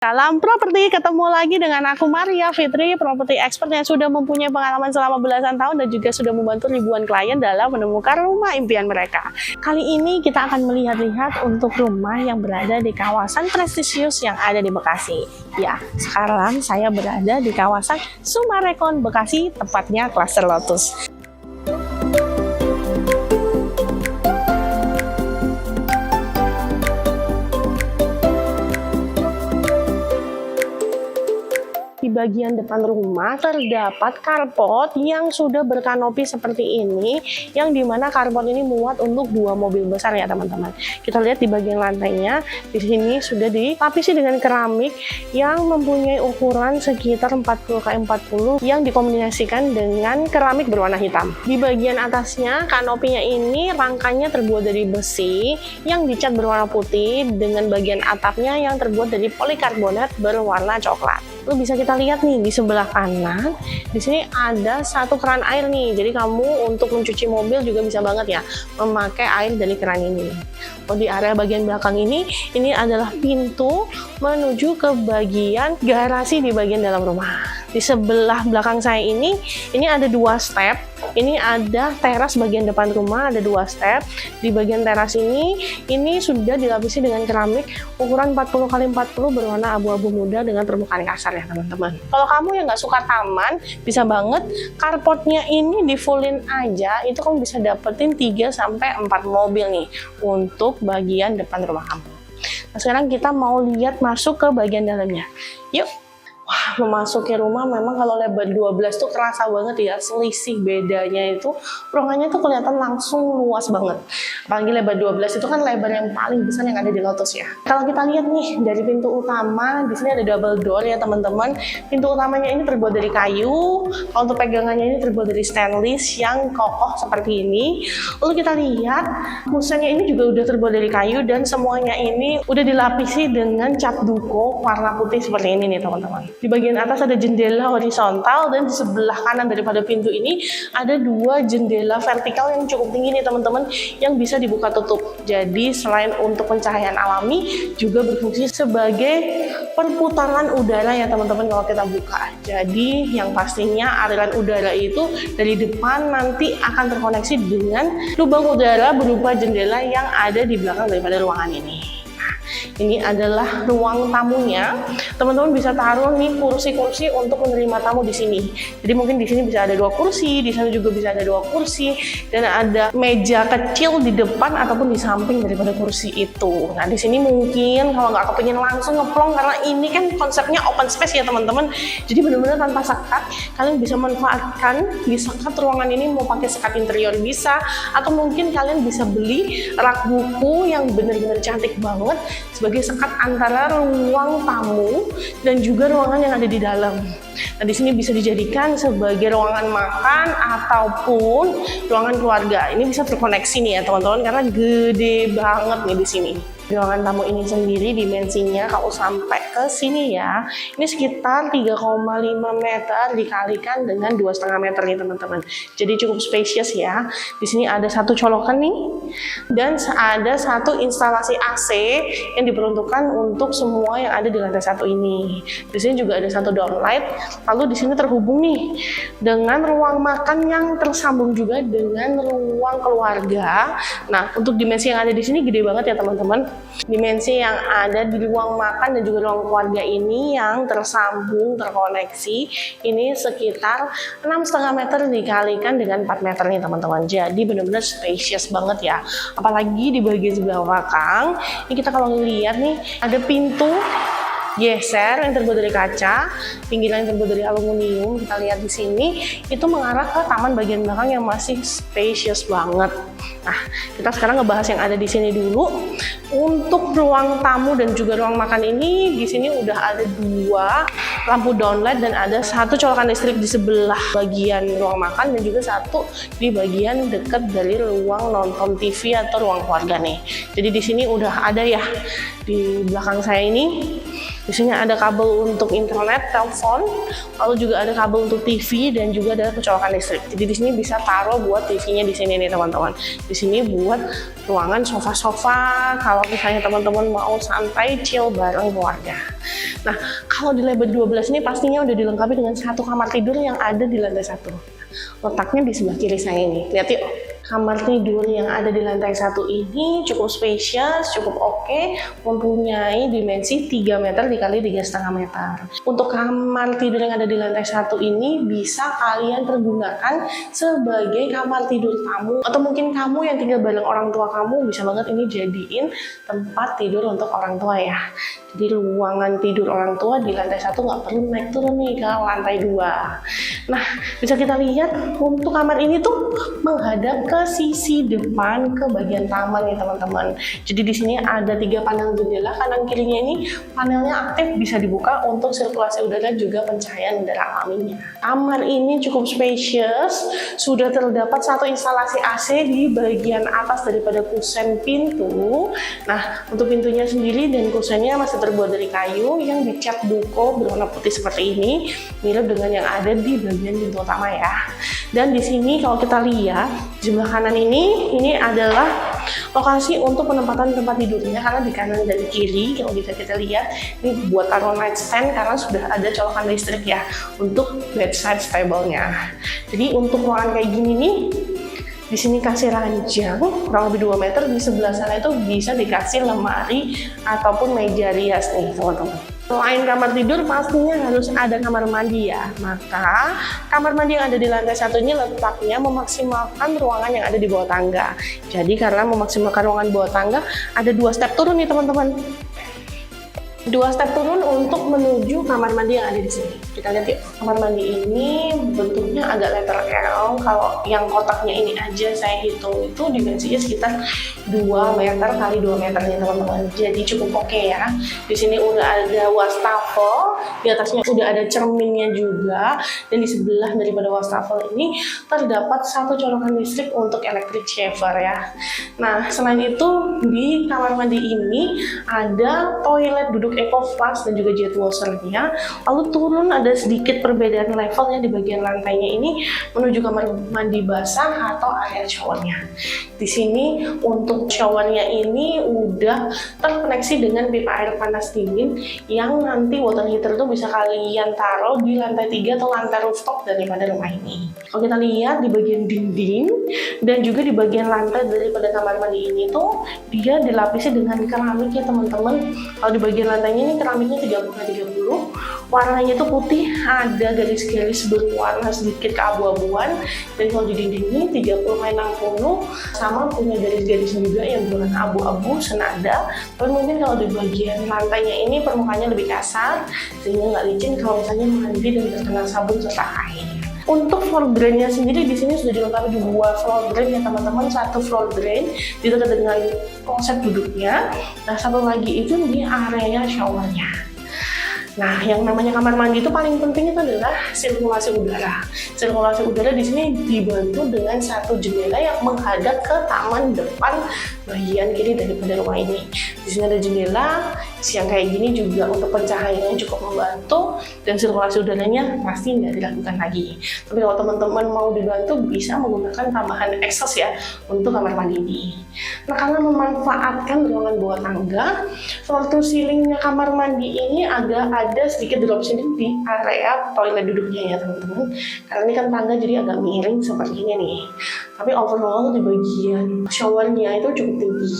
Salam properti, ketemu lagi dengan aku Maria Fitri, property expert yang sudah mempunyai pengalaman selama belasan tahun dan juga sudah membantu ribuan klien dalam menemukan rumah impian mereka. Kali ini kita akan melihat-lihat untuk rumah yang berada di kawasan prestisius yang ada di Bekasi. Ya, sekarang saya berada di kawasan Sumarekon, Bekasi, tepatnya Cluster Lotus. Di bagian depan rumah terdapat carport yang sudah berkanopi seperti ini, yang dimana carport ini muat untuk 2 mobil besar ya teman-teman. Kita lihat di bagian lantainya, di sini sudah dilapisi dengan keramik yang mempunyai ukuran sekitar 40x40 yang dikombinasikan dengan keramik berwarna hitam. Di bagian atasnya, kanopinya ini rangkanya terbuat dari besi yang dicat berwarna putih dengan bagian atapnya yang terbuat dari polikarbonat berwarna coklat. Lalu bisa kita lihat nih di sebelah kanan, di sini ada satu keran air nih. Jadi kamu untuk mencuci mobil juga bisa banget ya memakai air dari keran ini. Oh, di area bagian belakang ini adalah pintu menuju ke bagian garasi di bagian dalam rumah. Di sebelah belakang saya ini ada 2 step. Ini ada teras bagian depan rumah, ada 2 step. Di bagian teras ini sudah dilapisi dengan keramik ukuran 40x40 berwarna abu-abu muda dengan permukaan kasar ya teman-teman. Kalau kamu yang nggak suka taman, bisa banget carportnya ini di fullin aja, itu kamu bisa dapetin 3-4 mobil nih untuk bagian depan rumah kamu. Nah, sekarang kita mau lihat masuk ke bagian dalamnya. Yuk! Wah, memasuki rumah memang kalau lebar 12 tuh kerasa banget ya, selisih bedanya itu ruangannya tuh kelihatan langsung luas banget. Apalagi lebar 12 itu kan lebar yang paling besar yang ada di Lotus ya. Kalau kita lihat nih dari pintu utama, di sini ada double door ya teman-teman. Pintu utamanya ini terbuat dari kayu, kalau untuk pegangannya ini terbuat dari stainless yang kokoh seperti ini. Lalu kita lihat kusennya ini juga udah terbuat dari kayu dan semuanya ini udah dilapisi dengan cat duko warna putih seperti ini nih teman-teman. Di bagian atas ada jendela horizontal dan di sebelah kanan daripada pintu ini ada 2 jendela vertikal yang cukup tinggi nih teman-teman yang bisa dibuka tutup. Jadi selain untuk pencahayaan alami juga berfungsi sebagai perputaran udara ya teman-teman kalau kita buka. Jadi yang pastinya aliran udara itu dari depan nanti akan terkoneksi dengan lubang udara berupa jendela yang ada di belakang daripada ruangan ini. Ini adalah ruang tamunya. Teman-teman bisa taruh nih kursi-kursi untuk menerima tamu di sini. Jadi mungkin di sini bisa ada 2 kursi, di sana juga bisa ada 2 kursi, dan ada meja kecil di depan ataupun di samping daripada kursi itu. Nah di sini mungkin kalau nggak kepingin langsung ngeplong karena ini kan konsepnya open space ya teman-teman. Jadi benar-benar tanpa sekat, kalian bisa manfaatkan di sekat ruangan ini mau pakai sekat interior bisa, atau mungkin kalian bisa beli rak buku yang benar-benar cantik banget sebagai sekat antara ruang tamu dan juga ruangan yang ada di dalam. Nah, di sini bisa dijadikan sebagai ruangan makan ataupun ruangan keluarga. Ini bisa terkoneksi nih ya teman-teman karena gede banget nih di sini. Ruangan tamu ini sendiri dimensinya kalau sampai ke sini ya, ini sekitar 3,5 meter dikalikan dengan 2,5 meter nih teman-teman. Jadi cukup spacious ya. Di sini ada 1 colokan nih dan ada 1 instalasi AC yang diperuntukkan untuk semua yang ada di lantai 1 ini. Di sini juga ada 1 downlight. Lalu di sini terhubung nih dengan ruang makan yang tersambung juga dengan ruang keluarga. Nah, untuk dimensi yang ada di sini gede banget ya teman-teman. Dimensi yang ada di ruang makan dan juga ruang keluarga ini yang tersambung, terkoneksi, ini sekitar 6,5 meter dikalikan dengan 4 meter nih teman-teman. Jadi benar-benar spacious banget ya. Apalagi di bagian sebelah belakang, ini kita kalau ngeliat nih ada pintu geser yang terbuat dari kaca, pinggiran yang terbuat dari aluminium. Kita lihat di sini itu mengarah ke taman bagian belakang yang masih spacious banget. Nah, kita sekarang ngebahas yang ada di sini dulu. Untuk ruang tamu dan juga ruang makan ini, di sini udah ada 2 lampu downlight dan ada 1 colokan listrik di sebelah bagian ruang makan dan juga 1 di bagian dekat dari ruang nonton TV atau ruang keluarga nih. Jadi di sini udah ada ya di belakang saya ini Di sini ada kabel untuk internet, telepon, lalu juga ada kabel untuk TV dan juga ada colokan listrik. Jadi di sini bisa taruh buat TV-nya di sini nih teman-teman. Di sini buat ruangan sofa-sofa kalau misalnya teman-teman mau santai chill bareng keluarga. Nah, kalau di level 12 ini pastinya udah dilengkapi dengan satu kamar tidur yang ada di lantai 1. Letaknya di sebelah kiri saya ini. Lihat yuk. Kamar tidur yang ada di lantai 1 ini cukup spacious, cukup oke, mempunyai dimensi 3 meter dikali 3,5 meter. Untuk kamar tidur yang ada di lantai 1 ini bisa kalian pergunakan sebagai kamar tidur tamu, atau mungkin kamu yang tinggal bareng orang tua kamu bisa banget ini jadiin tempat tidur untuk orang tua ya. Jadi ruangan tidur orang tua di lantai 1 nggak perlu naik turun nih ke lantai 2. Nah, bisa kita lihat untuk kamar ini tuh menghadap ke sisi depan ke bagian taman nih teman-teman. Jadi di sini ada 3 panel jendela, kanan kirinya ini panelnya aktif bisa dibuka untuk sirkulasi udara juga pencahayaan udara alaminya. Kamar ini cukup spacious, sudah terdapat satu instalasi AC di bagian atas daripada kusen pintu. Nah, untuk pintunya sendiri dan kusennya masih terbuat dari kayu yang dicat duko berwarna putih seperti ini, mirip dengan yang ada di bagian pintu utama ya. Dan di sini kalau kita lihat di sebelah kanan ini adalah lokasi untuk penempatan tempat tidurnya, karena di kanan dan kiri kalau bisa kita lihat ini buat taruh nightstand karena sudah ada colokan listrik ya untuk bedside table-nya. Jadi untuk ruangan kayak gini nih, di sini kasih ranjang kurang lebih 2 meter, di sebelah sana itu bisa dikasih lemari ataupun meja rias nih teman-teman. Selain kamar tidur pastinya harus ada kamar mandi ya. Maka kamar mandi yang ada di lantai 1 ini letaknya memaksimalkan ruangan yang ada di bawah tangga. Jadi karena memaksimalkan ruangan bawah tangga ada 2 step turun nih teman-teman. 2 step turun untuk menuju kamar mandi yang ada di sini. Kita lihat yuk, kamar mandi ini bentuknya agak letter L. Kalau yang kotaknya ini aja saya hitung itu dimensinya sekitar 2 meter kali 2 meter nih teman-teman. Jadi cukup oke ya. Di sini udah ada wastafel, di atasnya udah ada cerminnya juga, dan di sebelah daripada wastafel ini terdapat satu colokan listrik untuk electric shower ya. Nah, selain itu di kamar mandi ini ada toilet duduk Eco Flash dan juga jet washer-nya. Lalu turun ada sedikit perbedaan levelnya di bagian lantainya ini menuju kamar mandi basah atau area showernya. Di sini untuk showernya ini udah terkoneksi dengan pipa air panas dingin yang nanti water heater itu bisa kalian taruh di lantai 3 atau lantai rooftop daripada rumah ini. Kalau kita lihat di bagian dinding dan juga di bagian lantai daripada kamar mandi ini tuh dia dilapisi dengan keramik ya teman-teman. Kalau di bagian lantainya ini keramiknya 30x30, warnanya itu putih, ada garis-garis berwarna sedikit keabu-abuan, dan kalau di dinding ini 30x60 sama punya garis-garis juga yang berwarna abu-abu senada. Tapi mungkin kalau di bagian lantainya ini permukaannya lebih kasar sehingga nggak licin kalau misalnya mandi dan terkena sabun serta air. Untuk floor drain-nya sendiri di sini sudah dilengkapi 2 floor drain ya teman-teman. Satu floor drain dekat dengan kloset duduknya. Nah, satu lagi itu di area showernya. Nah, yang namanya kamar mandi itu paling penting itu adalah sirkulasi udara. Sirkulasi udara di sini dibantu dengan satu jendela yang menghadap ke taman depan bagian kiri daripada rumah ini. Di sini ada jendela, siang kayak gini juga untuk pencahayaan cukup membantu, dan sirkulasi udaranya pasti nggak dilakukan lagi. Tapi kalau teman-teman mau dibantu bisa menggunakan tambahan exhaust ya untuk kamar mandi ini. Nah, karena memanfaatkan ruangan bawah tangga, floor to ceilingnya kamar mandi ini agak ada sedikit drop sedikit di area toilet duduknya ya teman-teman. Karena ini kan tangga jadi agak miring seperti ini nih. Tapi overall di bagian showernya itu cukup tinggi.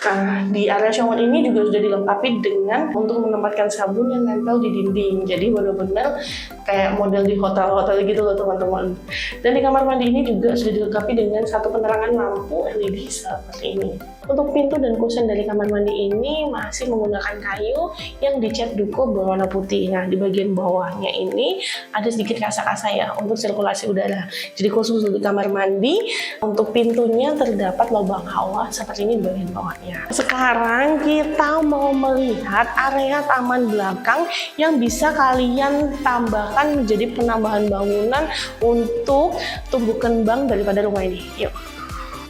Nah, di area shower ini juga sudah dilengkapi dengan untuk menempatkan sabun yang nempel di dinding. Jadi benar-benar kayak model di hotel-hotel gitu loh teman-teman. Dan di kamar mandi ini juga sudah dilengkapi dengan satu penerangan lampu LED seperti ini. Untuk pintu dan kusen dari kamar mandi ini masih menggunakan kayu yang dicat duko berwarna putih. Nah, di bagian bawahnya ini ada sedikit kasa-kasa ya untuk sirkulasi udara. Jadi khusus untuk kamar mandi, untuk pintunya terdapat lubang hawa seperti ini di bagian bawahnya. Sekarang kita mau melihat area taman belakang yang bisa kalian tambahkan menjadi penambahan bangunan untuk tumbuh kembang daripada rumah ini. Yuk.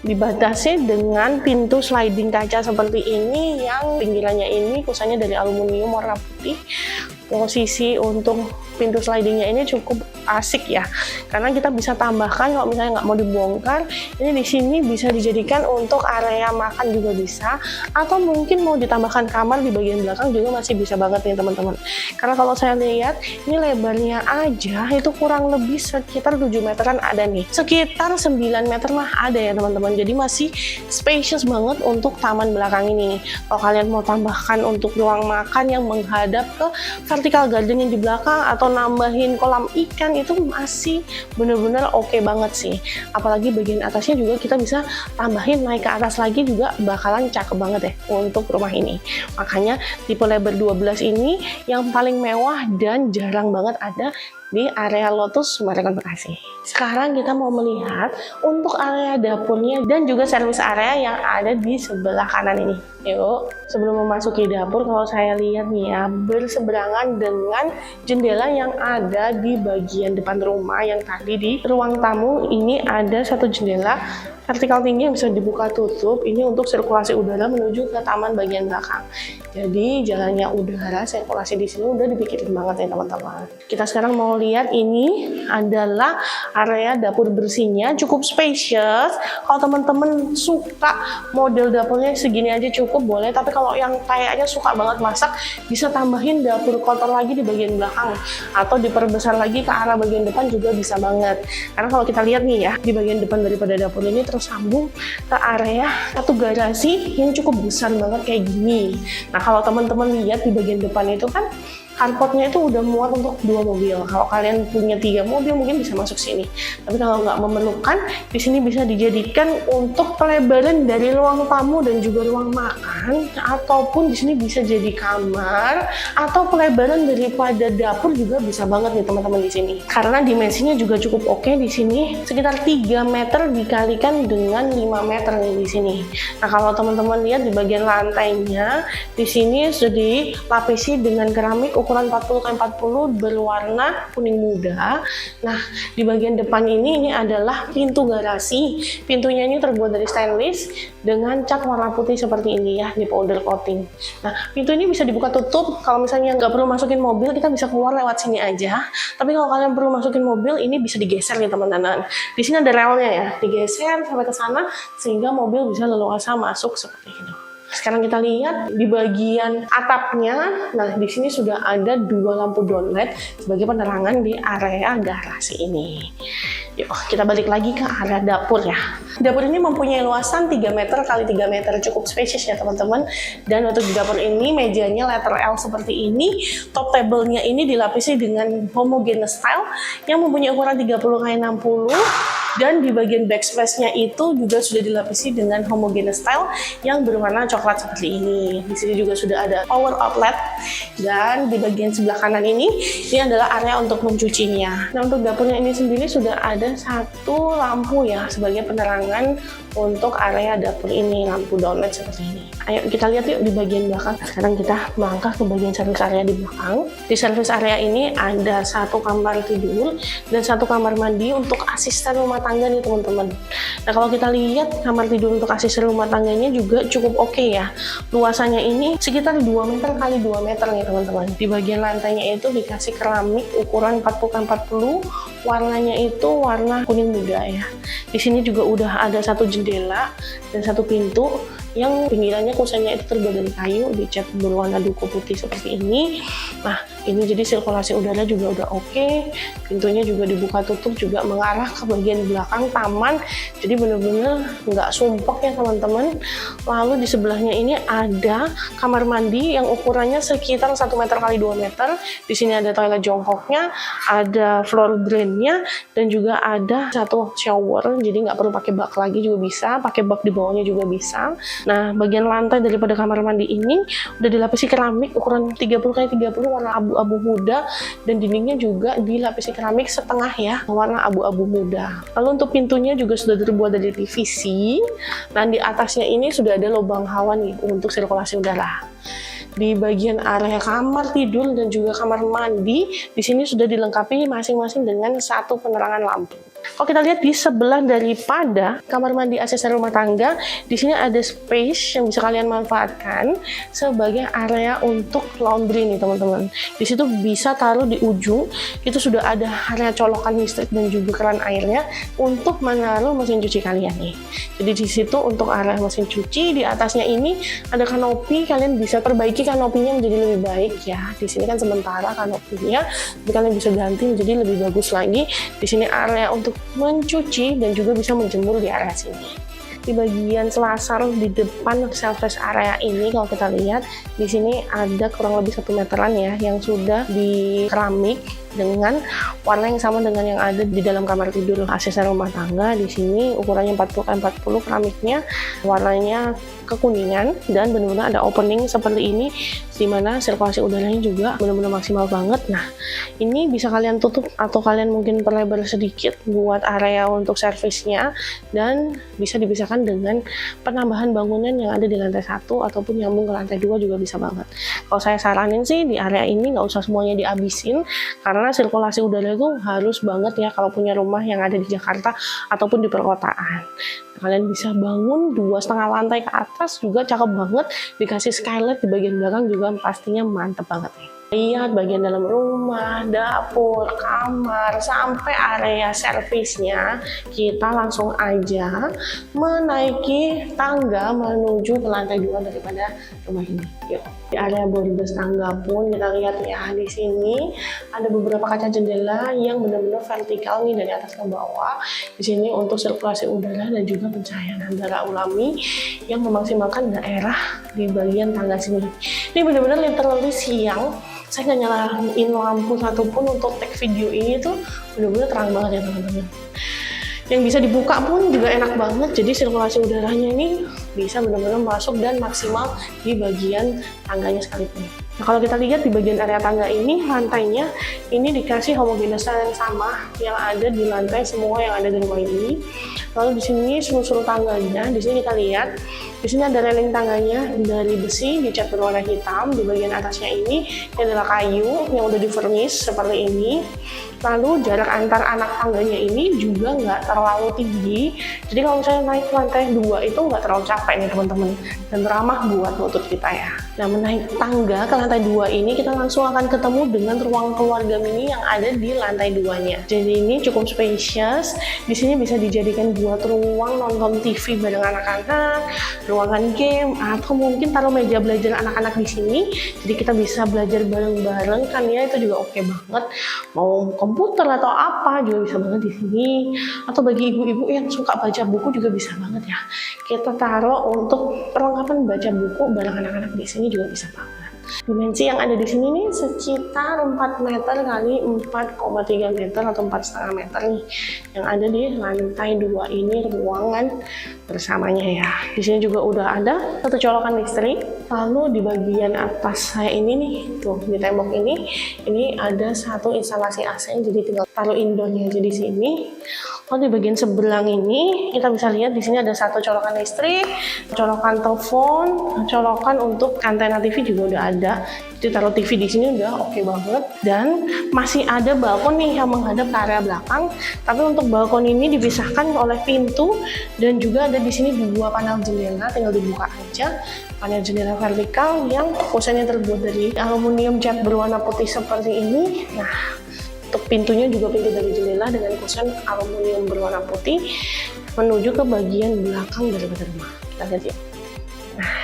dibatasi dengan pintu sliding kaca seperti ini yang pinggirannya ini kusanya dari aluminium warna putih. Posisi untuk pintu slidingnya ini cukup asik ya, karena kita bisa tambahkan kalau misalnya nggak mau dibongkar, ini di sini bisa dijadikan untuk area makan juga bisa, atau mungkin mau ditambahkan kamar di bagian belakang juga masih bisa banget nih teman-teman. Karena kalau saya lihat ini lebarnya aja itu kurang lebih sekitar 7 meteran ada nih, sekitar 9 meter lah ada ya teman-teman. Jadi masih spacious banget untuk taman belakang ini. Kalau kalian mau tambahkan untuk ruang makan yang menghadap ke vertical garden yang di belakang, atau nambahin kolam ikan, itu masih bener-bener oke banget sih. Apalagi bagian atasnya juga kita bisa tambahin naik ke atas lagi, juga bakalan cakep banget ya untuk rumah ini. Makanya tipe lebar 12 ini yang paling mewah dan jarang banget ada di area Lotus Summarecon Bekasi. Sekarang kita mau melihat untuk area dapurnya dan juga service area yang ada di sebelah kanan ini. Yuk, sebelum memasuki dapur, kalau saya lihat nih ya, berseberangan dengan jendela yang ada di bagian depan rumah yang tadi di ruang tamu, ini ada satu jendela vertikal tinggi yang bisa dibuka tutup. Ini untuk sirkulasi udara menuju ke taman bagian belakang. Jadi jalannya udara, sirkulasi di sini udah dipikirin banget ya teman-teman. Kita sekarang mau lihat, ini adalah area dapur bersihnya, cukup spacious. Kalau teman-teman suka model dapurnya segini aja cukup boleh, tapi kalau yang kayaknya suka banget masak, bisa tambahin dapur kotor lagi di bagian belakang, atau diperbesar lagi ke arah bagian depan juga bisa banget. Karena kalau kita lihat nih ya, di bagian depan daripada dapur ini tersambung ke area satu garasi yang cukup besar banget kayak gini. Nah, kalau teman-teman lihat di bagian depan itu kan carportnya itu udah muat untuk 2 mobil. Kalau kalian punya 3 mobil mungkin bisa masuk sini. Tapi kalau nggak memerlukan, di sini bisa dijadikan untuk pelebaran dari ruang tamu dan juga ruang makan, ataupun di sini bisa jadi kamar, atau pelebaran daripada dapur juga bisa banget nih teman-teman di sini. Karena dimensinya juga cukup oke di sini, sekitar 3 meter dikalikan dengan 5 meter nih di sini. Nah, kalau teman-teman lihat di bagian lantainya, di sini sudah dilapisi dengan keramik ukuran 40x40 berwarna kuning muda. Nah, di bagian depan ini adalah pintu garasi. Pintunya ini terbuat dari stainless dengan cat warna putih seperti ini ya, di powder coating. Nah, pintu ini bisa dibuka tutup. Kalau misalnya nggak perlu masukin mobil, kita bisa keluar lewat sini aja. Tapi kalau kalian perlu masukin mobil, ini bisa digeser nih teman-teman. Di sini ada relnya ya, digeser sampai ke sana sehingga mobil bisa leluasa masuk seperti itu. Sekarang kita lihat di bagian atapnya. Nah, di sini sudah ada 2 lampu downlight sebagai penerangan di area garasi ini. Yuk, kita balik lagi ke area dapur ya. Dapur ini mempunyai luasan 3 meter x 3 meter, cukup spacious ya teman-teman. Dan untuk di dapur ini, mejanya letter L seperti ini. Top table-nya ini dilapisi dengan homogeneous style yang mempunyai ukuran 30x60. Dan di bagian backspace-nya itu juga sudah dilapisi dengan homogeneous style yang berwarna coklat seperti ini. Di sini juga sudah ada power outlet, dan di bagian sebelah kanan ini adalah area untuk mencucinya. Nah, untuk dapurnya ini sendiri sudah ada satu lampu ya sebagai penerangan untuk area dapur ini, lampu downlight seperti ini. Ayo kita lihat yuk di bagian belakang. Sekarang kita melangkah ke bagian service area di belakang. Di service area ini ada satu kamar tidur dan satu kamar mandi untuk asisten rumah tangga nih teman-teman. Nah, kalau kita lihat kamar tidur untuk asisten rumah tangganya juga cukup oke ya. Luasannya ini sekitar 2 meter x 2 meter nih teman-teman. Di bagian lantainya itu dikasih keramik ukuran 40x40, warnanya itu warna kuning muda ya. Di sini juga udah ada satu jendela dan satu pintu yang pinggirannya kusanya itu terbuat dari kayu, dicat berwarna duku putih seperti ini. Nah, ini jadi sirkulasi udara juga udah oke. Pintunya juga dibuka tutup juga mengarah ke bagian belakang taman. Jadi bener-bener nggak sumpek ya teman-teman. Lalu di sebelahnya ini ada kamar mandi yang ukurannya sekitar 1 meter x 2 meter. Di sini ada toilet jongkoknya, ada floor drainnya, dan juga ada satu shower. Jadi nggak perlu pakai bak lagi juga bisa, pakai bak di bawahnya juga bisa. Nah, bagian lantai daripada kamar mandi ini udah dilapisi keramik ukuran 30x30 warna abu-abu muda, dan dindingnya juga dilapisi keramik setengah ya, warna abu-abu muda. Lalu untuk pintunya juga sudah terbuat dari PVC, dan di atasnya ini sudah ada lubang hawa nih untuk sirkulasi udara. Di bagian area kamar tidur dan juga kamar mandi, di sini sudah dilengkapi masing-masing dengan satu penerangan lampu. Kalau kita lihat di sebelah daripada kamar mandi aksesori rumah tangga, di sini ada space yang bisa kalian manfaatkan sebagai area untuk laundry nih teman-teman. Di situ bisa taruh di ujung, itu sudah ada area colokan listrik dan juga keran airnya untuk menaruh mesin cuci kalian nih. Jadi di situ untuk area mesin cuci, di atasnya ini ada kanopi, kalian bisa perbaiki kanopinya menjadi lebih baik ya. Di sini kan sementara kanopinya, tapi kalian bisa ganti menjadi lebih bagus lagi. Di sini area untuk mencuci dan juga bisa menjemur di area sini. Di bagian selasar di depan service area ini kalau kita lihat di sini ada kurang lebih 1 meteran ya yang sudah di keramik dengan warna yang sama dengan yang ada di dalam kamar tidur aksesori rumah tangga. Di sini ukurannya 40x40 keramiknya, warnanya kekuningan dan benar-benar ada opening seperti ini di mana sirkulasi udaranya juga benar-benar maksimal banget. Nah, ini bisa kalian tutup atau kalian mungkin perlebar sedikit buat area untuk servisnya dan bisa dipisahkan dengan penambahan bangunan yang ada di lantai 1 ataupun nyambung ke lantai 2 juga bisa banget. Kalau saya saranin sih di area ini nggak usah semuanya dihabisin karena sirkulasi udara itu harus banget ya kalau punya rumah yang ada di Jakarta ataupun di perkotaan. Kalian bisa bangun 2,5 lantai ke atas juga cakep banget, dikasih skylight di bagian belakang juga pastinya mantep banget nih. Lihat bagian dalam rumah, dapur, kamar, sampai area servisnya, kita langsung aja menaiki tangga menuju ke lantai 2 daripada rumah ini. Yuk. Di area bordes tangga pun kita lihat ya, di sini ada beberapa kaca jendela yang benar-benar vertikal nih dari atas ke bawah. Di sini untuk sirkulasi udara dan juga pencahayaan udara alami yang memaksimalkan daerah di bagian tangga sini. Ini benar-benar literally siang. Saya nggak nyalain lampu satupun untuk take video ini tuh bener-bener terang banget ya teman-teman. Yang bisa dibuka pun juga enak banget, jadi sirkulasi udaranya ini bisa benar-benar masuk dan maksimal di bagian tangganya sekalipun. Nah, kalau kita lihat di bagian area tangga ini, lantainya ini dikasih homogeneous yang sama yang ada di lantai semua yang ada di rumah ini. Lalu di sini seluruh tangganya, di sini kita lihat, di sini ada railing tangganya dari besi dicat berwarna hitam. Di bagian atasnya ini adalah kayu yang udah di-furnish seperti ini. Lalu jarak antar anak tangganya ini juga nggak terlalu tinggi. Jadi kalau misalnya naik ke lantai 2 itu nggak terlalu capek nih teman-teman. Dan ramah buat lutut kita ya. Nah, menaik tangga ke lantai 2 ini kita langsung akan ketemu dengan ruang keluarga mini yang ada di lantai 2-nya. Jadi ini cukup spacious. Di sini bisa dijadikan buat ruang nonton TV bareng anak-anak, ruangan game, atau mungkin taruh meja belajar anak-anak di sini. Jadi kita bisa belajar bareng-bareng kan ya, itu juga oke banget. Mau komputer atau apa juga bisa banget di sini. Atau bagi ibu-ibu yang suka baca buku juga bisa banget ya. Kita taruh untuk perlengkapan baca buku bareng anak-anak di sini juga bisa banget. Dimensi yang ada di sini nih sekitar 4 meter kali 4,3 meter atau 4,5 meter nih yang ada di lantai 2 ini ruangan bersamanya ya. Di sini juga udah ada satu colokan listrik. Lalu di bagian atas saya ini nih, tuh di tembok ini ada satu instalasi AC, jadi tinggal taruh indoornya aja di sini. Lalu di bagian sebelah ini kita bisa lihat di sini ada satu colokan listrik, colokan telepon, colokan untuk antena TV juga udah ada. Jadi taruh TV di sini udah oke banget. Dan masih ada balkon nih yang menghadap ke area belakang. Tapi untuk balkon ini dipisahkan oleh pintu dan juga ada di sini 2 panel jendela, tinggal dibuka aja. Panel jendela vertikal yang kusennya terbuat dari aluminium cat berwarna putih seperti ini. Nah, untuk pintunya juga pintu dari jendela dengan kusen aluminium berwarna putih menuju ke bagian belakang daripada rumah. Kita lihat ya. Nah,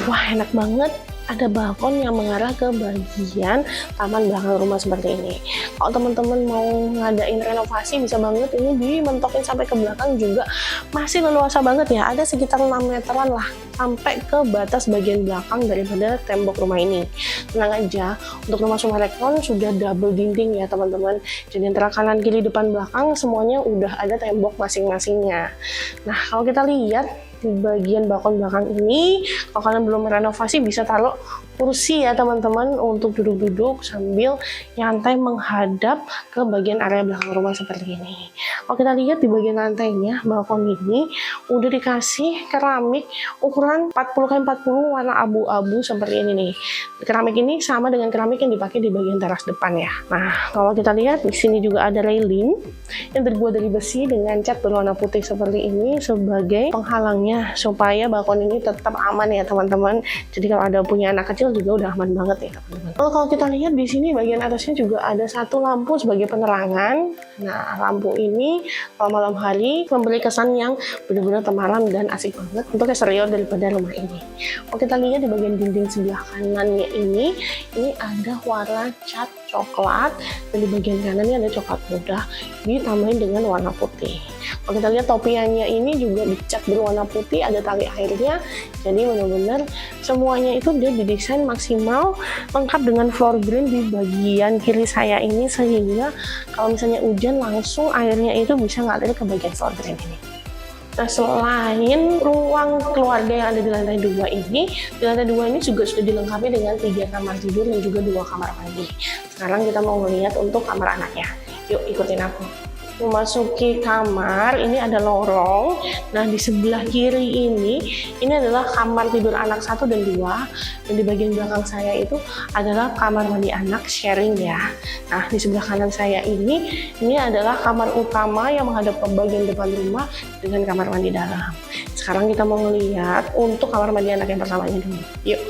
wah enak banget. Ada balkon yang mengarah ke bagian taman belakang rumah seperti ini. Kalau teman-teman mau ngadain renovasi bisa banget ini dimentokin sampai ke belakang juga masih leluasa banget ya. Ada sekitar 6 meteran lah sampai ke batas bagian belakang daripada tembok rumah ini. Tenang aja, untuk rumah Sumarekon sudah double dinding ya teman-teman. Jadi antara kanan, kiri, depan, belakang semuanya udah ada tembok masing-masingnya. Nah, kalau kita lihat di bagian balkon belakang ini, kalau kalian belum renovasi bisa taruh kursi ya teman-teman untuk duduk-duduk sambil nyantai menghadap ke bagian area belakang rumah seperti ini. Kalau kita lihat di bagian lantainya, balkon ini udah dikasih keramik ukuran 40x40 warna abu-abu seperti ini nih. Keramik ini sama dengan keramik yang dipakai di bagian teras depan ya. Nah, kalau kita lihat di sini juga ada railing yang terbuat dari besi dengan cat berwarna putih seperti ini sebagai penghalangnya supaya balkon ini tetap aman ya teman-teman. Jadi kalau ada punya anak kecil juga udah aman banget ya teman-teman. Kalau kita lihat di sini bagian atasnya juga ada satu lampu sebagai penerangan. Nah, lampu ini kalau malam hari memberi kesan yang benar-benar temaram dan asik banget untuk eksterior daripada rumah ini. Kalau kita lihat di bagian dinding sebelah kanannya ini ada warna cat coklat, dan di bagian kanan ini ada coklat muda ditambahin dengan warna putih. Kalau kita lihat topiannya ini juga dicat berwarna putih, ada tali airnya, jadi benar-benar semuanya itu dia didesain maksimal lengkap dengan floor drain di bagian kiri saya ini, sehingga kalau misalnya hujan langsung airnya itu bisa ngalir ke bagian floor drain ini. Nah, selain ruang keluarga yang ada di lantai 2 ini, di lantai 2 ini juga sudah dilengkapi dengan 3 kamar tidur dan juga 2 kamar mandi. Sekarang kita mau melihat untuk kamar anaknya. Yuk ikutin aku. Memasuki kamar, ini ada lorong. Nah, di sebelah kiri ini adalah kamar tidur anak 1 dan 2, dan di bagian belakang saya itu adalah kamar mandi anak sharing ya. Nah, di sebelah kanan saya ini adalah kamar utama yang menghadap ke bagian depan rumah dengan kamar mandi dalam. Sekarang kita mau melihat untuk kamar mandi anak yang pertamanya dulu. Yuk.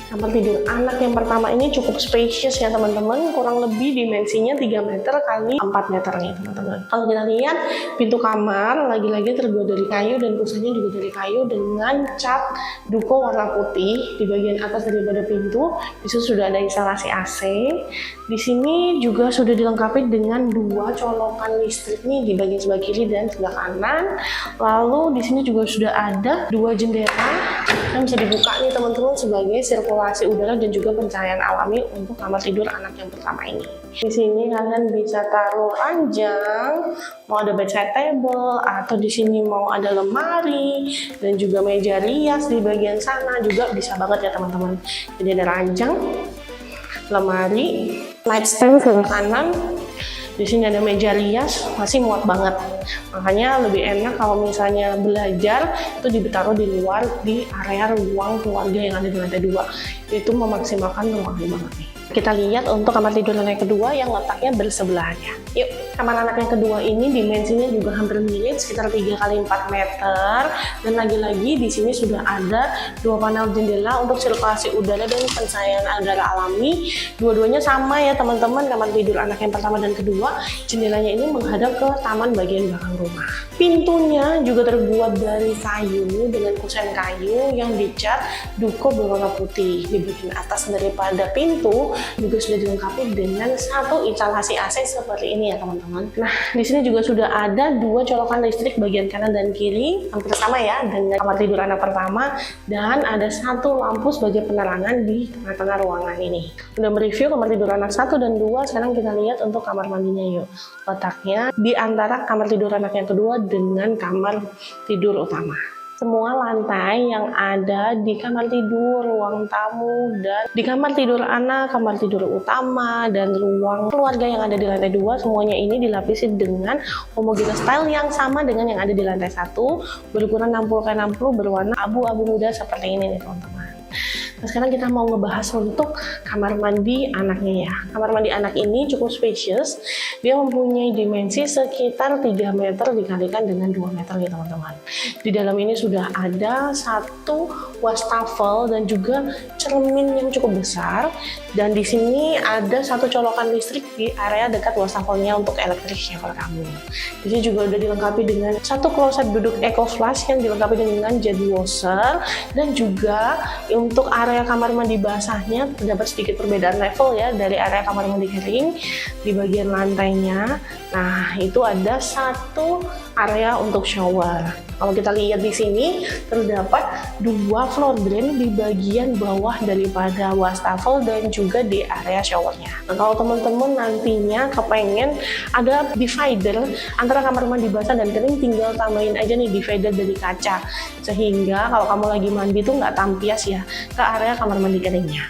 Kamar tidur anak yang pertama ini cukup spacious ya teman-teman, kurang lebih dimensinya 3 meter kali 4 meter nih teman-teman. Kalau kita lihat pintu kamar lagi-lagi terbuat dari kayu dan pusatnya juga dari kayu dengan cat duko warna putih. Di bagian atas daripada pintu itu sudah ada instalasi AC. Di sini juga sudah dilengkapi dengan 2 colokan listrik nih di bagian sebelah kiri dan sebelah kanan. Lalu di sini juga sudah ada 2 jendela yang bisa dibuka nih teman-teman sebagai sirkulasi udara dan juga pencahayaan alami untuk kamar tidur anak yang pertama ini. Di sini kalian bisa taruh ranjang, mau ada bedside table, atau di sini mau ada lemari dan juga meja rias di bagian sana juga bisa banget ya teman-teman. Jadi ada ranjang, lemari, nightstand sebelah kanan. Di sini ada meja rias, masih muat banget. Makanya lebih enak kalau misalnya belajar itu ditaruh di luar di area ruang keluarga yang ada di lantai 2. Itu memaksimalkan ruangan banget nih. Kita lihat untuk kamar tidur anak yang kedua yang letaknya bersebelahannya. Yuk, kamar anak yang kedua ini dimensinya juga hampir mirip, sekitar 3 x 4 meter. Dan lagi-lagi di sini sudah ada 2 panel jendela untuk sirkulasi udara dan pencahayaan udara alami. Dua-duanya sama ya teman-teman, kamar tidur anak yang pertama dan kedua. Jendelanya ini menghadap ke taman bagian belakang rumah. Pintunya juga terbuat dari kayu dengan kusen kayu yang dicat duko berwarna putih. Di bagian atas daripada pintu juga sudah dilengkapi dengan 1 instalasi AC seperti ini ya teman-teman. Nah, di sini juga sudah ada 2 colokan listrik bagian kanan dan kiri, hampir sama ya dengan kamar tidur anak pertama, dan ada 1 lampu sebagai penerangan di tengah-tengah ruangan ini. Udah mereview kamar tidur anak 1 dan 2, sekarang kita lihat untuk kamar mandinya yuk. Letaknya di antara kamar tidur anak yang kedua dengan kamar tidur utama. Semua lantai yang ada di kamar tidur, ruang tamu, dan di kamar tidur anak, kamar tidur utama, dan ruang keluarga yang ada di lantai 2, semuanya ini dilapisi dengan homogeneous style yang sama dengan yang ada di lantai 1, berukuran 60x60 berwarna abu-abu muda seperti ini nih teman-teman. Nah, sekarang kita mau ngebahas untuk kamar mandi anaknya ya. Kamar mandi anak ini cukup spacious. Dia mempunyai dimensi sekitar 3 meter dikalikan dengan 2 meter nih teman-teman. Di dalam ini sudah ada 1 wastafel dan juga cermin yang cukup besar. Dan di sini ada 1 colokan listrik di area dekat wastafelnya untuk electric shower kamu. Di sini juga udah dilengkapi dengan 1 kloset duduk eco flush yang dilengkapi dengan jet washer, dan juga untuk area kamar mandi basahnya terdapat sedikit perbedaan level ya dari area kamar mandi kering. Di bagian lantainya Nah, itu ada satu area untuk shower. Kalau kita lihat di sini terdapat 2 floor drain di bagian bawah daripada wastafel dan juga di area showernya. Nah, kalau teman-teman nantinya kepengen ada divider antara kamar mandi basah dan kering, tinggal tambahin aja nih divider dari kaca, sehingga kalau kamu lagi mandi tuh nggak tampias ya ke area kamar mandi keringnya.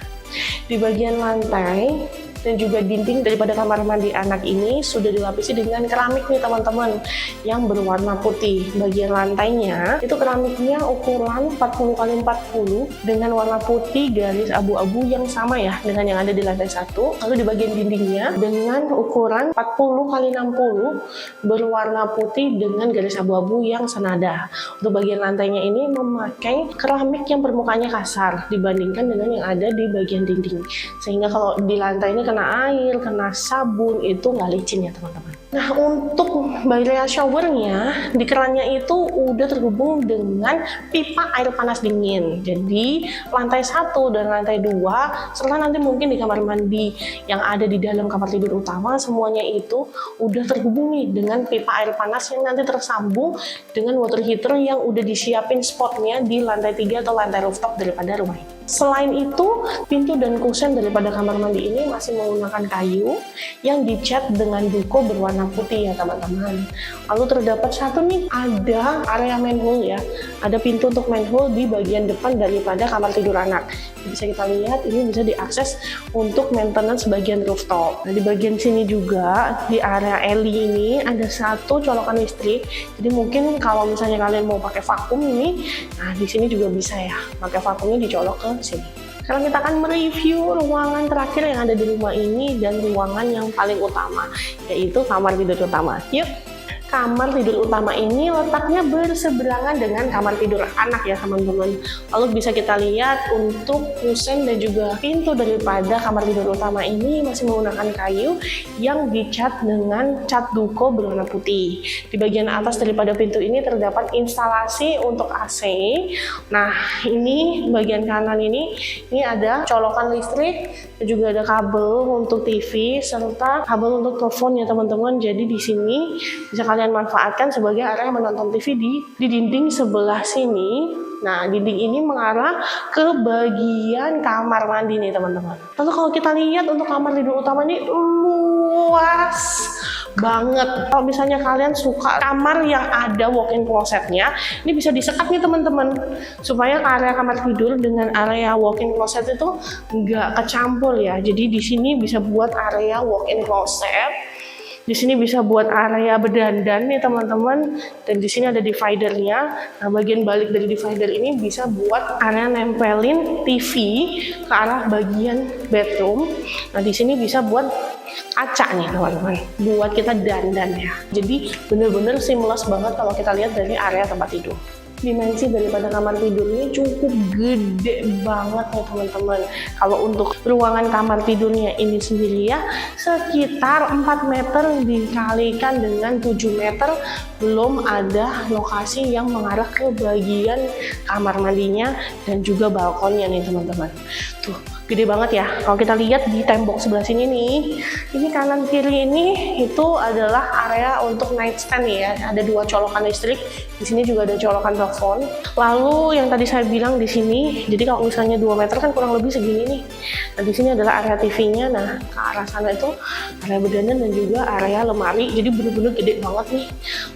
Di bagian lantai dan juga dinding daripada kamar mandi anak ini sudah dilapisi dengan keramik nih teman-teman, yang berwarna putih. Bagian lantainya itu keramiknya ukuran 40x40 dengan warna putih garis abu-abu yang sama ya dengan yang ada di lantai 1. Lalu di bagian dindingnya dengan ukuran 40x60 berwarna putih dengan garis abu-abu yang senada. Untuk bagian lantainya ini memakai keramik yang permukaannya kasar dibandingkan dengan yang ada di bagian dinding, sehingga kalau di lantai ini kena air, kena sabun itu nggak licin ya teman-teman. Nah, untuk area showernya di kerannya itu udah terhubung dengan pipa air panas dingin. Jadi lantai 1 dan lantai 2 serta nanti mungkin di kamar mandi yang ada di dalam kamar tidur utama, semuanya itu udah terhubung nih dengan pipa air panas yang nanti tersambung dengan water heater yang udah disiapin spotnya di lantai 3 atau lantai rooftop daripada rumah ini. Selain itu, pintu dan kusen daripada kamar mandi ini masih menggunakan kayu yang dicat dengan duko berwarna putih ya teman-teman. Lalu terdapat satu nih, ada area manhole ya. Ada pintu untuk manhole di bagian depan daripada kamar tidur anak. Bisa kita lihat ini bisa diakses untuk maintenance bagian rooftop. Nah, di bagian sini juga di area alley ini ada satu colokan listrik. Jadi mungkin kalau misalnya kalian mau pakai vakum ini, nah di sini juga bisa ya, pakai vakumnya dicolok ke sini. Sekarang kita akan mereview ruangan terakhir yang ada di rumah ini dan ruangan yang paling utama, yaitu kamar tidur utama. Yuk! Kamar tidur utama ini letaknya berseberangan dengan kamar tidur anak ya teman-teman. Lalu bisa kita lihat untuk kusen dan juga pintu daripada kamar tidur utama ini masih menggunakan kayu yang dicat dengan cat duko berwarna putih. Di bagian atas daripada pintu ini terdapat instalasi untuk AC. Nah, ini bagian kanan ini ada colokan listrik dan juga ada kabel untuk TV serta kabel untuk telepon ya teman-teman. Jadi di sini bisa kalian manfaatkan sebagai area menonton TV di dinding sebelah sini. Nah, dinding ini mengarah ke bagian kamar mandi nih teman-teman. Lalu kalau kita lihat untuk kamar tidur utama ini luas banget. Kalau misalnya kalian suka kamar yang ada walk-in closetnya, ini bisa disekat nih teman-teman, supaya area kamar tidur dengan area walk-in closet itu nggak kecampur ya. Jadi di sini bisa buat area walk-in closet. Di sini bisa buat area berdandan nih teman-teman, dan di sini ada dividernya. Nah, bagian balik dari divider ini bisa buat area nempelin TV ke arah bagian bedroom. Nah, di sini bisa buat kaca nih teman-teman, buat kita dandan ya. Jadi bener-bener seamless banget kalau kita lihat dari area tempat tidur. Dimensi daripada kamar tidur ini cukup gede banget nih teman-teman. Kalau untuk ruangan kamar tidurnya ini sendiri ya sekitar 4 meter dikalikan dengan 7 meter, belum ada lokasi yang mengarah ke bagian kamar mandinya dan juga balkonnya nih teman-teman. Tuh, gede banget ya. Kalau kita lihat di tembok sebelah sini nih, ini kanan kiri ini itu adalah area untuk nightstand ya. Ada 2 colokan listrik. Di sini juga ada colokan telepon. Lalu yang tadi saya bilang di sini, jadi kalau misalnya 2 meter kan kurang lebih segini nih. Nah, di sini adalah area TV-nya. Nah, ke arah sana itu area berdandan dan juga area lemari. Jadi bener-bener gede banget nih.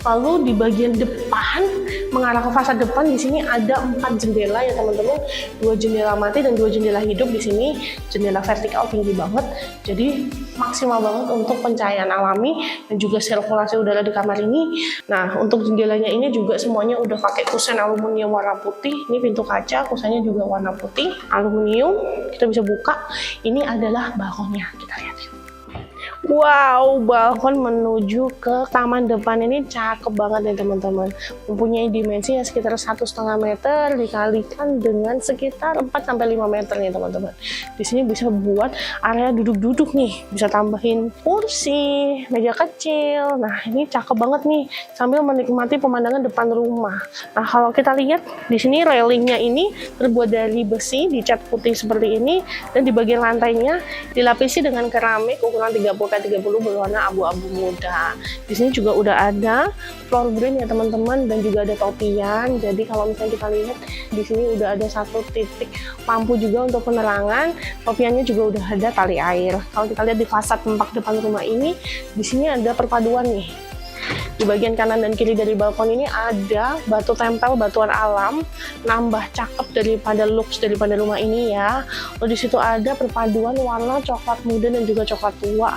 Lalu di bagian depan mengarah ke fasad depan di sini ada 4 jendela ya teman-teman. 2 jendela mati dan 2 jendela hidup. Di sini jendela vertikal tinggi banget. Jadi maksimal banget untuk pencahayaan alami dan juga sirkulasi udara di kamar ini. Nah, untuk jendelanya ini juga semuanya udah pakai kusen aluminium warna putih. Ini pintu kaca, kusennya juga warna putih aluminium. Kita bisa buka. Ini adalah balkonnya. Kita lihat yuk. Wow, balkon menuju ke taman depan ini cakep banget nih teman-teman. Mempunyai dimensi yang sekitar 1,5 meter dikalikan dengan sekitar 4-5 meter nih teman-teman. Di sini bisa buat area duduk-duduk nih, bisa tambahin kursi, meja kecil. Nah, ini cakep banget nih sambil menikmati pemandangan depan rumah. Nah, kalau kita lihat di sini railingnya ini terbuat dari besi, dicat putih seperti ini, dan di bagian lantainya dilapisi dengan keramik ukuran 30 lantai 30 berwarna abu-abu muda. Di sini juga udah ada floor drain ya teman-teman, dan juga ada topian. Jadi kalau misalnya kita lihat di sini udah ada satu titik lampu juga untuk penerangan. Topiannya juga udah ada tali air. Kalau kita lihat di fasad tempat depan rumah ini, di sini ada perpaduan nih. Di bagian kanan dan kiri dari balkon ini ada batu tempel batuan alam, nambah cakep daripada looks daripada rumah ini ya. Lalu di situ ada perpaduan warna coklat muda dan juga coklat tua,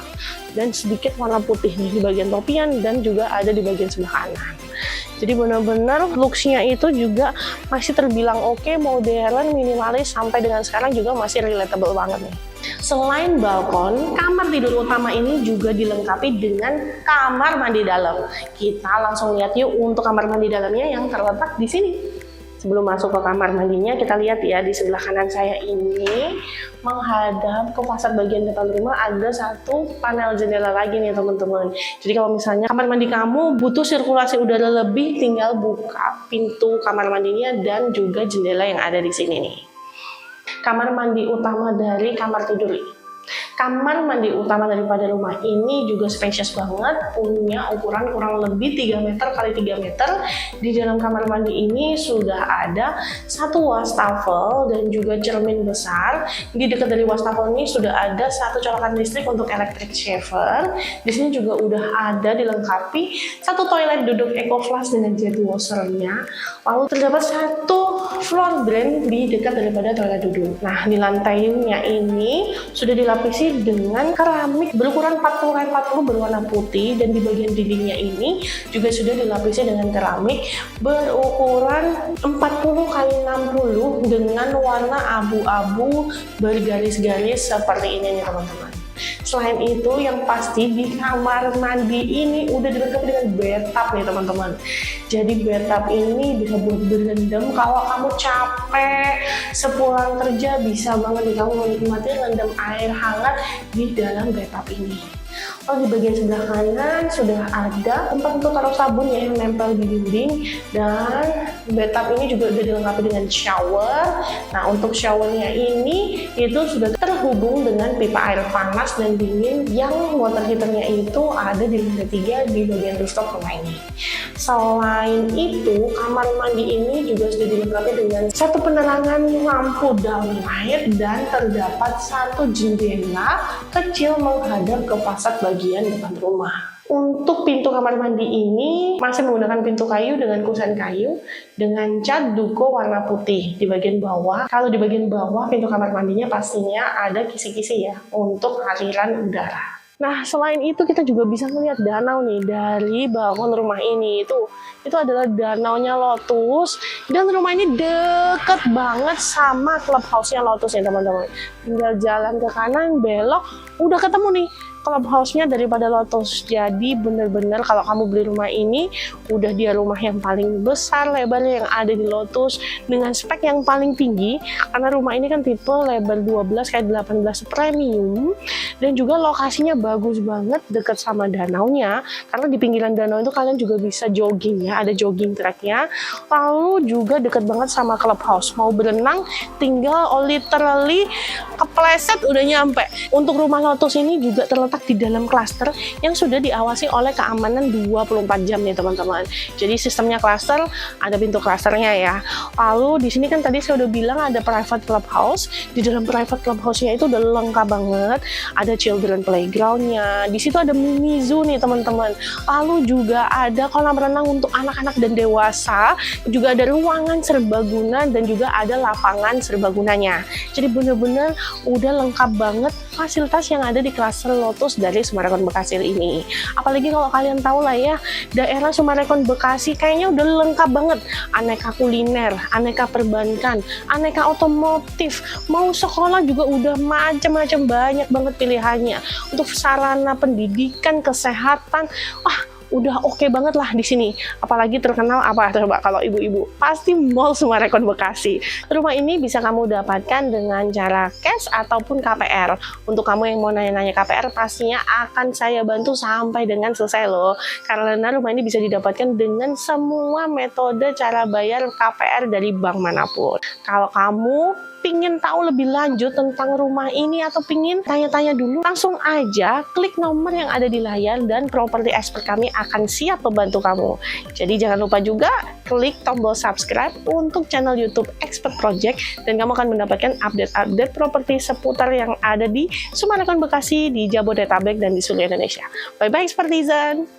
dan sedikit warna putih nih di bagian topian dan juga ada di bagian sebelah kanan. Jadi benar-benar looks-nya itu juga masih terbilang oke, modern, minimalis, sampai dengan sekarang juga masih relatable banget nih. Selain balkon, kamar tidur utama ini juga dilengkapi dengan kamar mandi dalam. Kita langsung lihat yuk untuk kamar mandi dalamnya yang terletak di sini. Sebelum masuk ke kamar mandinya, kita lihat ya di sebelah kanan saya ini menghadap ke fasad bagian depan rumah ada satu panel jendela lagi nih teman-teman. Jadi kalau misalnya kamar mandi kamu butuh sirkulasi udara lebih, tinggal buka pintu kamar mandinya dan juga jendela yang ada di sini nih. Kamar mandi utama dari kamar tidur ini. Kamar mandi utama daripada rumah ini juga spesies banget, punya ukuran kurang lebih 3 meter kali 3 meter. Di dalam kamar mandi ini sudah ada satu wastafel dan juga cermin besar. Di dekat dari wastafel ini sudah ada satu colokan listrik untuk electric shower. Di sini juga udah ada dilengkapi satu toilet duduk EcoFlush dengan jet washernya. Lalu terdapat satu floor drain di dekat daripada toilet duduk. Nah, di lantainya ini sudah dilapisi dengan keramik berukuran 40x40 berwarna putih, dan di bagian dindingnya ini juga sudah dilapisi dengan keramik berukuran 40x60 dengan warna abu-abu bergaris-garis seperti ini nih teman-teman. Selain itu, yang pasti di kamar mandi ini udah dilengkapi dengan bathtub nih teman-teman. Jadi bathtub ini bisa buat berendam kalau kamu capek sepulang kerja, bisa banget nih kamu menikmati rendam air hangat di dalam bathtub ini. Lalu di bagian sebelah kanan sudah ada tempat untuk taruh sabun ya yang nempel di dinding, dan bathtub ini juga sudah dilengkapi dengan shower. Nah, untuk showernya ini itu sudah terhubung dengan pipa air panas dan dingin yang water heaternya itu ada di lantai 3 di bagian rooftop rumah ini. Selain itu, kamar mandi ini juga sudah dilengkapi dengan satu penerangan lampu downlight dan terdapat satu jendela kecil menghadap ke fasad bagian depan rumah. Untuk pintu kamar mandi ini masih menggunakan pintu kayu dengan kusen kayu dengan cat duko warna putih di bagian bawah. Kalau di bagian bawah pintu kamar mandinya pastinya ada kisi-kisi ya untuk aliran udara. Nah, selain itu kita juga bisa melihat danau nih dari balkon rumah ini. Itu adalah danaunya Lotus, dan rumah ini deket banget sama clubhouse-nya Lotus ya teman-teman. Tinggal jalan ke kanan, belok, udah ketemu nih clubhouse-nya daripada Lotus. Jadi bener-bener kalau kamu beli rumah ini, udah dia rumah yang paling besar lebarnya yang ada di Lotus dengan spek yang paling tinggi, karena rumah ini kan tipe lebar 12 kayak 18 premium, dan juga lokasinya bagus banget deket sama danaunya, karena di pinggiran danau itu kalian juga bisa jogging ya, ada jogging track-nya. Lalu juga deket banget sama clubhouse, mau berenang tinggal literally kepleset udah nyampe. Untuk rumah Lotus ini juga terletak di dalam klaster yang sudah diawasi oleh keamanan 24 jam nih teman-teman. Jadi sistemnya klaster, ada pintu klasternya ya. Lalu di sini kan tadi saya udah bilang ada private clubhouse. Di dalam private clubhouse-nya itu udah lengkap banget. Ada children playground-nya. Di situ ada mini zoo nih teman-teman. Lalu juga ada kolam renang untuk anak-anak dan dewasa. Juga ada ruangan serbaguna dan juga ada lapangan serbagunanya. Jadi bener-bener udah lengkap banget fasilitas yang ada di klaster Lotus dari Summarecon Bekasi ini. Apalagi kalau kalian tahu lah ya, daerah Summarecon Bekasi kayaknya udah lengkap banget. Aneka kuliner, aneka perbankan, aneka otomotif, mau sekolah juga udah macam-macam, banyak banget pilihannya. Untuk sarana pendidikan, kesehatan, wah udah oke banget lah di sini. Apalagi terkenal apa coba kalau ibu-ibu? Pasti Mall Summarecon Bekasi. Rumah ini bisa kamu dapatkan dengan cara cash ataupun KPR. Untuk kamu yang mau nanya-nanya KPR, pastinya akan saya bantu sampai dengan selesai loh. Karena rumah ini bisa didapatkan dengan semua metode cara bayar KPR dari bank manapun. Kalau kamu pingin tahu lebih lanjut tentang rumah ini atau pingin tanya-tanya dulu, langsung aja klik nomor yang ada di layar dan properti expert kami akan siap membantu kamu. Jadi jangan lupa juga klik tombol subscribe untuk channel YouTube Expert Project dan kamu akan mendapatkan update-update properti seputar yang ada di Summarecon Bekasi, di Jabodetabek dan di seluruh Indonesia. Bye bye Expertisan.